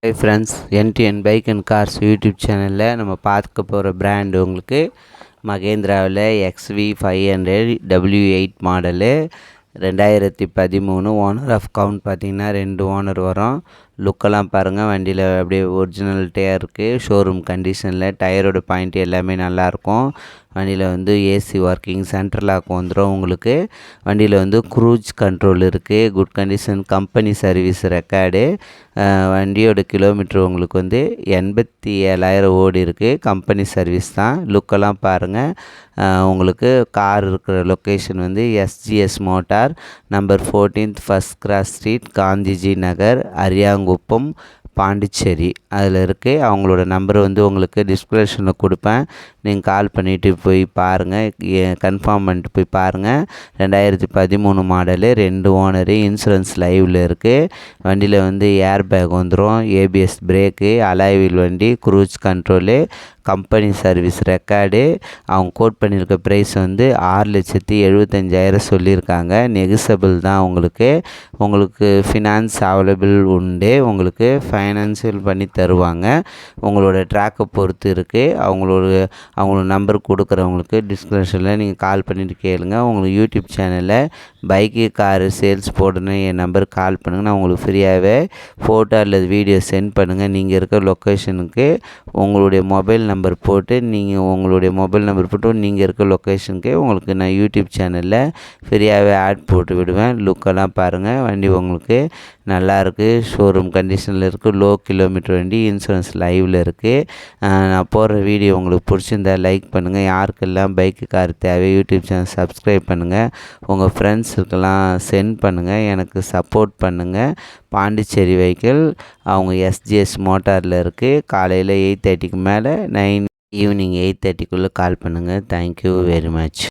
High friends, NTN bike and cars YouTube சேனலில் நம்ம பார்க்க போகிற பிராண்டு உங்களுக்கு மகேந்திராவில் XV500 W8 model 2013. Owner of count பார்த்திங்கன்னா 2 ஓனர் வரும். லுக்கெல்லாம் பாருங்கள், வண்டியில் அப்படியே ஒரிஜினல் டயர் இருக்குது. ஷோரூம் கண்டிஷனில் டயரோட பாயிண்ட் எல்லாமே நல்லாயிருக்கும். வண்டியில் வந்து ஏசி ஒர்க்கிங், சென்ட்ரல் லாக் வந்துடும் உங்களுக்கு. வண்டியில் வந்து க்ரூஸ் கண்ட்ரோல் இருக்குது. Good condition, company service record. வண்டியோட கிலோமீட்டர் உங்களுக்கு வந்து 87,000 ஓடி இருக்குது. கம்பெனி சர்வீஸ் தான். லுக்கெல்லாம் பாருங்கள். உங்களுக்கு கார் இருக்கிற லொக்கேஷன் வந்து SGS motor, number 14 first cross street, Gandhiji Nagar, Ariyankuppam, Pondicherry அதில் இருக்குது. அவங்களோட நம்பர் வந்து உங்களுக்கு டிஸ்கிரிப்ஷனில் கொடுப்பேன். நீங்கள் கால் பண்ணிவிட்டு போய் பாருங்கள், கன்ஃபார்ம் பண்ணிட்டு போய் பாருங்கள். 2013 மாடலு, 2 ஓனரு, இன்சூரன்ஸ் லைவில் இருக்குது. வண்டியில் வந்து ஏர் பேக் வந்துடும், ABS பிரேக்கு, அலாய் வீல் வண்டி, cruise control, company service record. அவங்க கோட் பண்ணியிருக்க ப்ரைஸ் வந்து 6,75,000 சொல்லியிருக்காங்க. நெகிசபிள் தான். உங்களுக்கு ஃபினான்ஸ் அவைலபிள் உண்டு. உங்களுக்கு ஃபைனான்சியல் பண்ணி தருவாங்க. உங்களோட ட்ராக்கை பொறுத்து இருக்குது. அவங்களோட நம்பர் கொடுக்குறவங்களுக்கு டிஸ்கிரிப்ஷனில் நீங்கள் கால் பண்ணிவிட்டு கேளுங்க. உங்களுக்கு யூடியூப் சேனலில் பைக்கு காரு சேல்ஸ் போடணும், என் நம்பருக்கு கால் பண்ணுங்கள். நான் உங்களுக்கு ஃப்ரீயாகவே ஃபோட்டோ அல்லது வீடியோ சென்ட் பண்ணுங்கள். நீங்கள் இருக்க லொக்கேஷனுக்கு உங்களுடைய மொபைல் நம்பர் போட்டு நீங்கள் இருக்க லொக்கேஷனுக்கு உங்களுக்கு நான் யூடியூப் சேனலில் ஃப்ரீயாகவே ஆட் போட்டு விடுவேன். லுக்கெல்லாம் பாருங்கள். வண்டி உங்களுக்கு நல்லாயிருக்கு, ஷோரூம் கண்டிஷனில் இருக்குது. லோ கிலோமீட்டர் வண்டி, இன்சூரன்ஸ் லைவில் இருக்குது. நான் போடுற வீடியோ உங்களுக்கு பிடிச்சிருந்தா லைக் பண்ணுங்கள். யாருக்கெல்லாம் பைக்கு கார் தேவை யூடியூப் சேனல் சப்ஸ்கிரைப் பண்ணுங்கள். உங்கள் ஃப்ரெண்ட்ஸுக்கெல்லாம் சென்ட் பண்ணுங்கள். எனக்கு சப்போர்ட் பண்ணுங்கள். பாண்டிச்சேரி வெஹிக்கிள், அவங்க SGS மோட்டாரில் இருக்குது. காலையில் 8:30க்கு மேலே ஈவினிங் 8:30க்குள்ளே கால் பண்ணுங்கள். Thank you very much.